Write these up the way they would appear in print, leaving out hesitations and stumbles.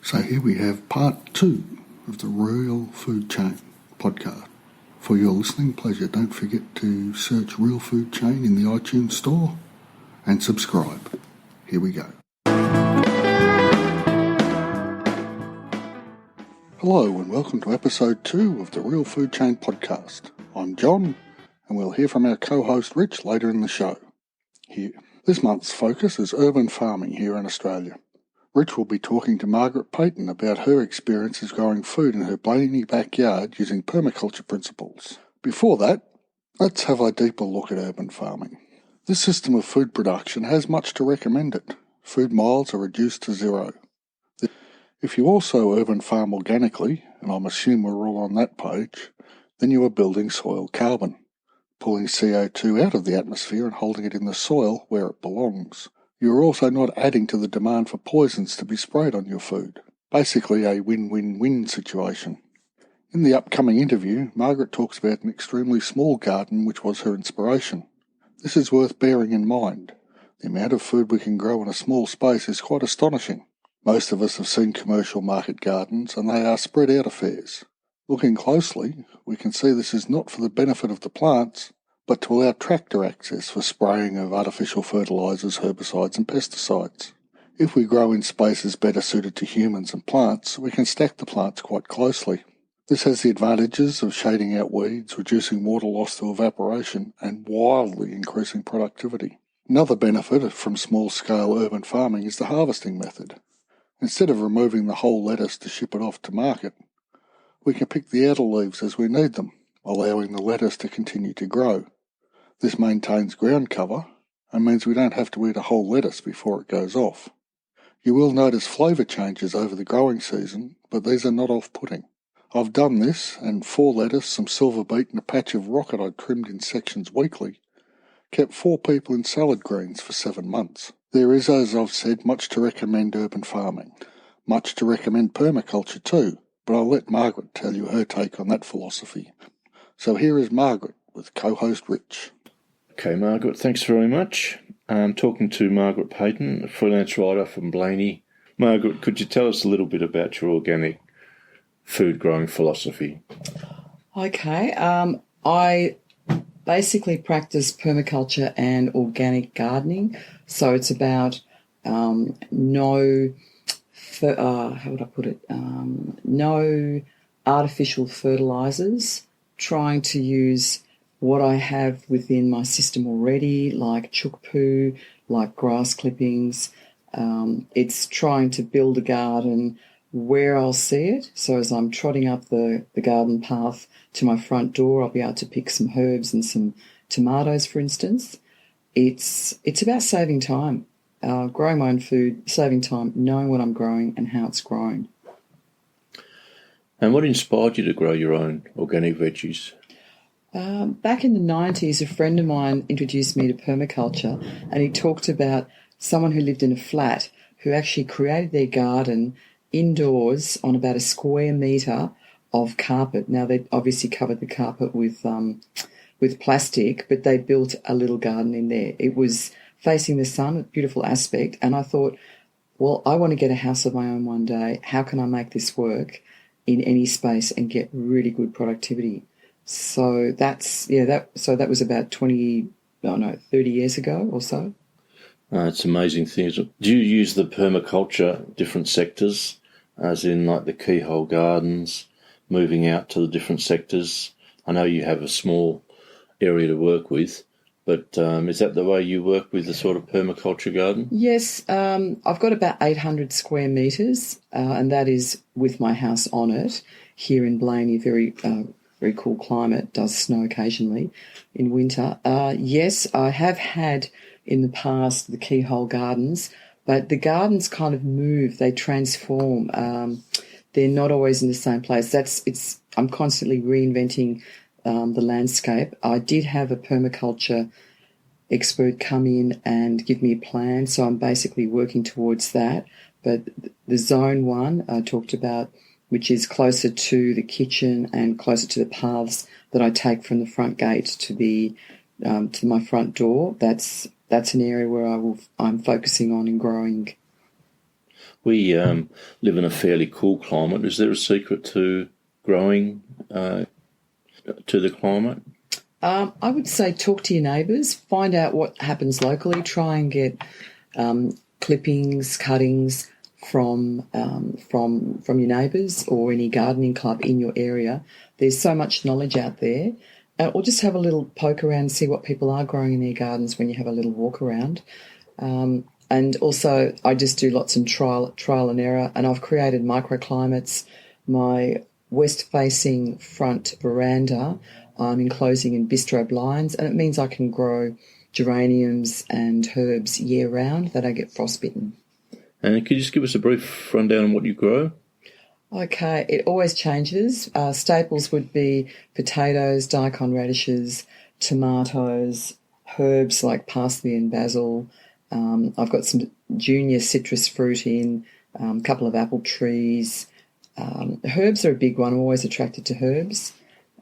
So here we have part 2 of the Real Food Chain podcast. For your listening pleasure, don't forget to search Real Food Chain in the iTunes store and subscribe. Here we go. Hello and welcome to episode 2 of the Real Food Chain podcast. I'm John and we'll hear from our co-host Rich later in the show. This month's focus is urban farming here in Australia. Rich will be talking to Margaret Paton about her experiences growing food in her Blayney backyard using permaculture principles. Before that, let's have a deeper look at urban farming. This system of food production has much to recommend it. Food miles are reduced to zero. If you also urban farm organically, and I'm assuming we're all on that page, then you are building soil carbon, pulling CO2 out of the atmosphere and holding it in the soil where it belongs. You are also not adding to the demand for poisons to be sprayed on your food. Basically a win-win-win situation. In the upcoming interview, Margaret talks about an extremely small garden which was her inspiration. This is worth bearing in mind. The amount of food we can grow in a small space is quite astonishing. Most of us have seen commercial market gardens and they are spread out affairs. Looking closely, we can see this is not for the benefit of the plants, but to allow tractor access for spraying of artificial fertilisers, herbicides and pesticides. If we grow in spaces better suited to humans and plants, we can stack the plants quite closely. This has the advantages of shading out weeds, reducing water loss to evaporation and wildly increasing productivity. Another benefit from small-scale urban farming is the harvesting method. Instead of removing the whole lettuce to ship it off to market, we can pick the outer leaves as we need them, allowing the lettuce to continue to grow. This maintains ground cover and means we don't have to eat a whole lettuce before it goes off. You will notice flavour changes over the growing season, but these are not off-putting. I've done this, and 4 lettuce, some silver beet and a patch of rocket I trimmed in sections weekly kept 4 people in salad greens for 7 months. There is, as I've said, much to recommend urban farming. Much to recommend permaculture too, but I'll let Margaret tell you her take on that philosophy. So here is Margaret with co-host Rich. Okay, Margaret, thanks very much. I'm talking to Margaret Paton, a freelance writer from Blayney. Margaret, could you tell us a little bit about your organic food growing philosophy? Okay, I basically practice permaculture and organic gardening. So it's about no artificial fertilisers, trying to use what I have within my system already, like chook poo, like grass clippings. It's trying to build a garden where I'll see it. So as I'm trotting up the garden path to my front door, I'll be able to pick some herbs and some tomatoes, for instance. It's about saving time, growing my own food, saving time, knowing what I'm growing and how it's grown. And what inspired you to grow your own organic veggies? Back in the 90s, a friend of mine introduced me to permaculture, and he talked about someone who lived in a flat who actually created their garden indoors on about a square metre of carpet. Now, they obviously covered the carpet with plastic, but they built a little garden in there. It was facing the sun, a beautiful aspect, and I thought, well, I want to get a house of my own one day. How can I make this work in any space and get really good productivity? So that was about 30 years ago or so. It's amazing things. Do you use the permaculture different sectors, as in like the keyhole gardens, moving out to the different sectors? I know you have a small area to work with, but is that the way you work with the sort of permaculture garden? Yes, I've got about 800 square metres, and that is with my house on it here in Blayney. Very cool climate, does snow occasionally in winter. Yes, I have had in the past the keyhole gardens, but the gardens kind of move, they transform. They're not always in the same place. I'm constantly reinventing the landscape. I did have a permaculture expert come in and give me a plan, so I'm basically working towards that. But the zone 1 I talked about, which is closer to the kitchen and closer to the paths that I take from the front gate to my front door, that's an area where I'm focusing on and growing. We live in a fairly cool climate. Is there a secret to growing to the climate? I would say talk to your neighbours, find out what happens locally, try and get clippings, cuttings from your neighbours or any gardening club in your area. There's so much knowledge out there. Or just have a little poke around and see what people are growing in their gardens when you have a little walk around. And also, I just do lots of trial and error, and I've created microclimates. My west-facing front veranda, I'm enclosing in bistro blinds, and it means I can grow geraniums and herbs year-round. They don't get frostbitten. And could you just give us a brief rundown on what you grow? Okay, it always changes. Staples would be potatoes, daikon radishes, tomatoes, herbs like parsley and basil. I've got some junior citrus fruit in, a couple of apple trees. Herbs are a big one. I'm always attracted to herbs.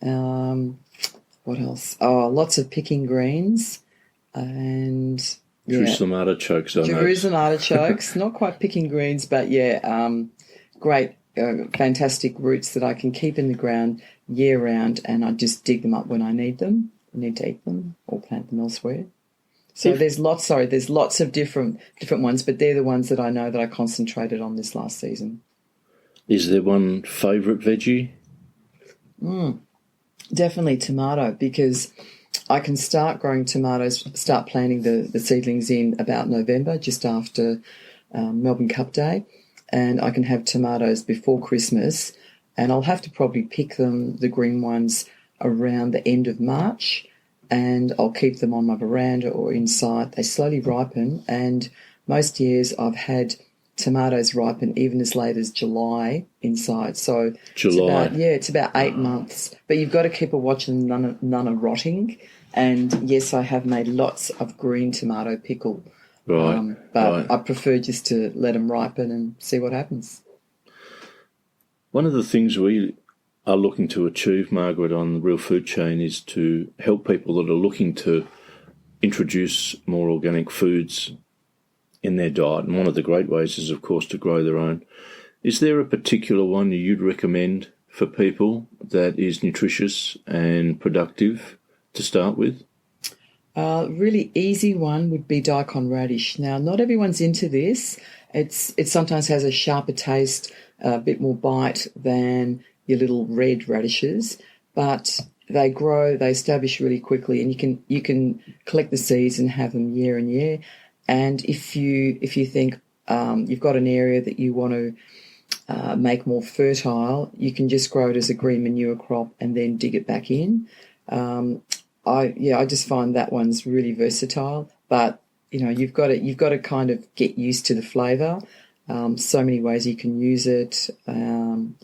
What else? Oh, lots of picking greens and Jerusalem artichokes. Jerusalem artichokes. Not quite picking greens, but great, fantastic roots that I can keep in the ground year round, and I just dig them up when I need them. I need to eat them or plant them elsewhere. So there's lots of different ones, but they're the ones that I know that I concentrated on this last season. Is there one favourite veggie? Definitely tomato, because I can start growing tomatoes, start planting the seedlings in about November, just after Melbourne Cup Day, and I can have tomatoes before Christmas, and I'll have to probably pick them, the green ones, around the end of March, and I'll keep them on my veranda or inside. They slowly ripen, and most years I've had tomatoes ripen even as late as July inside. So July. It's about 8 months. But you've got to keep a watch and none are rotting. And yes, I have made lots of green tomato pickle. Right. But I prefer just to let them ripen and see what happens. One of the things we are looking to achieve, Margaret, on the Real Food Chain is to help people that are looking to introduce more organic foods in their diet. And one of the great ways is, of course, to grow their own. Is there a particular one you'd recommend for people that is nutritious and productive to start with? Really easy one would be daikon radish. Now, not everyone's into this. It sometimes has a sharper taste, a bit more bite than your little red radishes, but they grow, they establish really quickly, and you can collect the seeds and have them year and year. And if you think you've got an area that you want to make more fertile, you can just grow it as a green manure crop and then dig it back in. I just find that one's really versatile, but you've got to kind of get used to the flavour. So many ways you can use it. And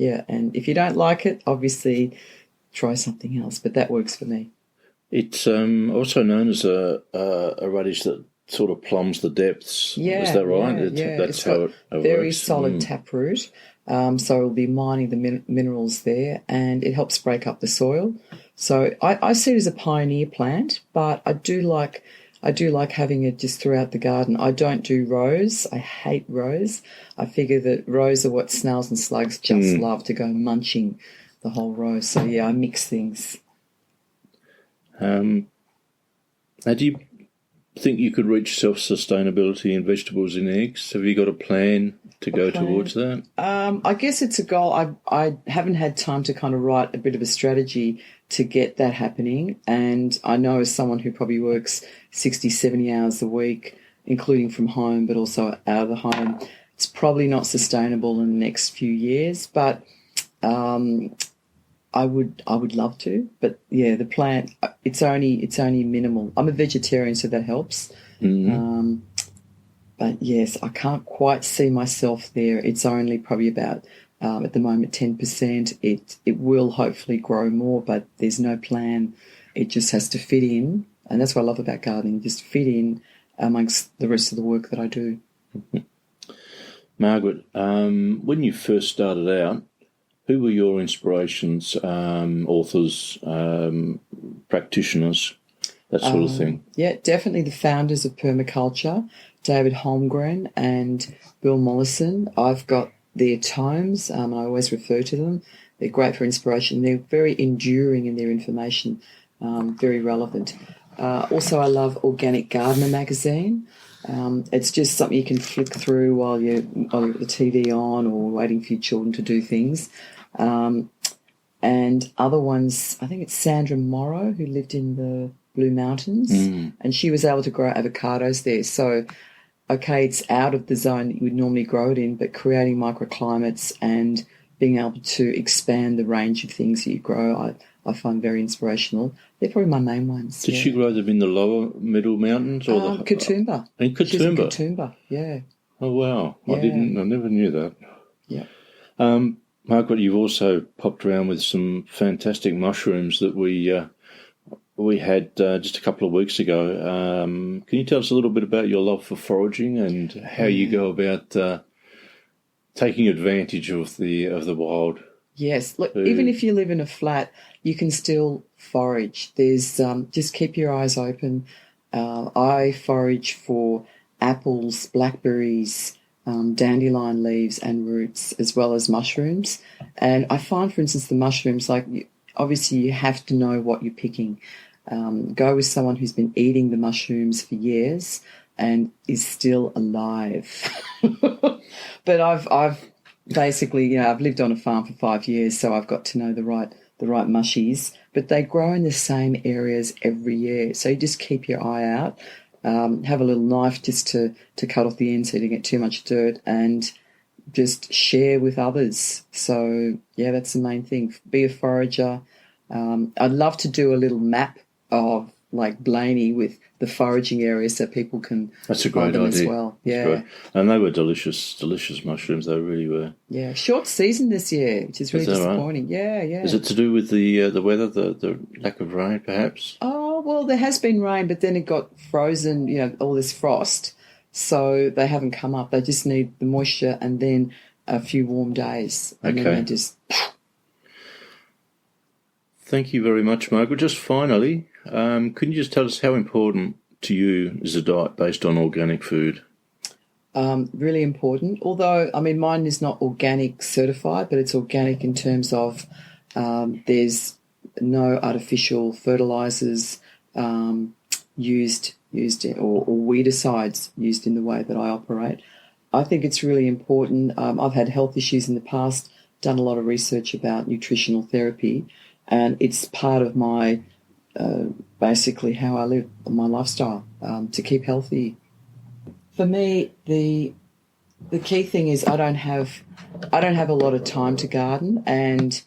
if you don't like it, obviously try something else, but that works for me. It's also known as a radish that sort of plumbs the depths. Yeah, is that right? Yeah. That's how it works. Very solid taproot. So it'll be mining the minerals there, and it helps break up the soil. So I see it as a pioneer plant, but I do like having it just throughout the garden. I don't do rows. I hate rows. I figure that rows are what snails and slugs just love, to go munching the whole row. So yeah, I mix things. Now, do you think you could reach self-sustainability in vegetables and eggs? Have you got a plan to go towards that? I guess it's a goal. I haven't had time to kind of write a bit of a strategy to get that happening. And I know, as someone who probably works 60, 70 hours a week, including from home, but also out of the home, it's probably not sustainable in the next few years. But I would love to. But yeah, the plant, it's only minimal. I'm a vegetarian, so that helps. Mm-hmm. But yes, I can't quite see myself there. It's only probably about, at the moment, 10%. It will hopefully grow more, but there's no plan. It just has to fit in. And that's what I love about gardening, just fit in amongst the rest of the work that I do. Margaret, when you first started out, who were your inspirations, authors, practitioners, that sort of thing? Yeah, definitely the founders of Permaculture, David Holmgren and Bill Mollison. I've got their tomes, and I always refer to them. They're great for inspiration. They're very enduring in their information, very relevant. Also, I love Organic Gardener magazine. It's just something you can flick through while you've got the TV on or waiting for your children to do things. And other ones, I think it's Sandra Morrow, who lived in the Blue Mountains, and she was able to grow avocados there. So, okay, it's out of the zone that you would normally grow it in, but creating microclimates and being able to expand the range of things that you grow, I find very inspirational. They're probably my main ones. Did she grow them in the lower middle mountains or the Katoomba? In Katoomba. She's in Katoomba, yeah. Oh wow! Yeah. I never knew that. Yeah. Margaret, you've also popped around with some fantastic mushrooms that we had just a couple of weeks ago. Can you tell us a little bit about your love for foraging and how you go about taking advantage of the wild? Yes, look, even if you live in a flat, you can still forage. There's just keep your eyes open. I forage for apples, blackberries, dandelion leaves and roots, as well as mushrooms. And I find, for instance, the mushrooms, obviously you have to know what you're picking. Go with someone who's been eating the mushrooms for years and is still alive. But I've basically, I've lived on a farm for 5 years, so I've got to know the right mushies. But they grow in the same areas every year, so you just keep your eye out. Have a little knife just to cut off the end so you don't get too much dirt, and just share with others. So, yeah, that's the main thing. Be a forager. I'd love to do a little map of, like, Blayney with the foraging area so people can That's a great them idea. as well. Yeah. Great. And they were delicious mushrooms. They really were. Yeah, short season this year, which is really disappointing. Right? Yeah. Is it to do with the weather, the lack of rain, perhaps? Oh, well, there has been rain, but then it got frozen, all this frost. So they haven't come up. They just need the moisture and then a few warm days. And then they just... Thank you very much, Margaret. Just finally, can you just tell us how important to you is a diet based on organic food? Really important. Although, mine is not organic certified, but it's organic in terms of there's no artificial fertilisers used or weedicides used in the way that I operate. I think it's really important. I've had health issues in the past, done a lot of research about nutritional therapy, and it's part of my basically how I live, my lifestyle, to keep healthy. For me, the key thing is I don't have a lot of time to garden, and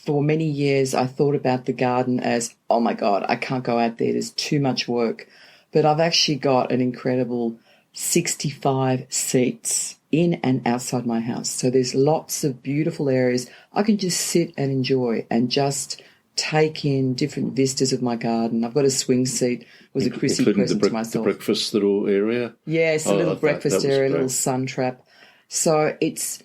for many years I thought about the garden as, oh my God, I can't go out there, there's too much work. But I've actually got an incredible 65 seats in and outside my house. So there's lots of beautiful areas I can just sit and enjoy and just take in different vistas of my garden. I've got a swing seat. It was a Chrissy present to myself. The breakfast little area? Yes, a little breakfast area, a little sun trap. So it's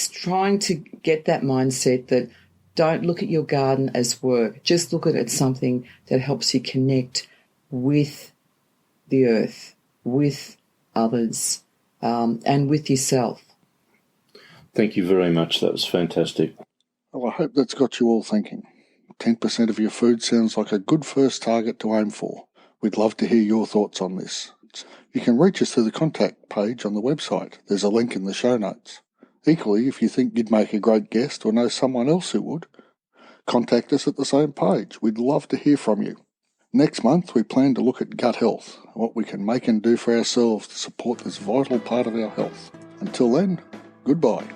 trying to get that mindset that don't look at your garden as work. Just look at it as something that helps you connect with the earth, with others, and with yourself. Thank you very much. That was fantastic. Well, I hope that's got you all thinking. 10% of your food sounds like a good first target to aim for. We'd love to hear your thoughts on this. You can reach us through the contact page on the website. There's a link in the show notes. Equally, if you think you'd make a great guest or know someone else who would, contact us at the same page. We'd love to hear from you. Next month, we plan to look at gut health, what we can make and do for ourselves to support this vital part of our health. Until then, goodbye.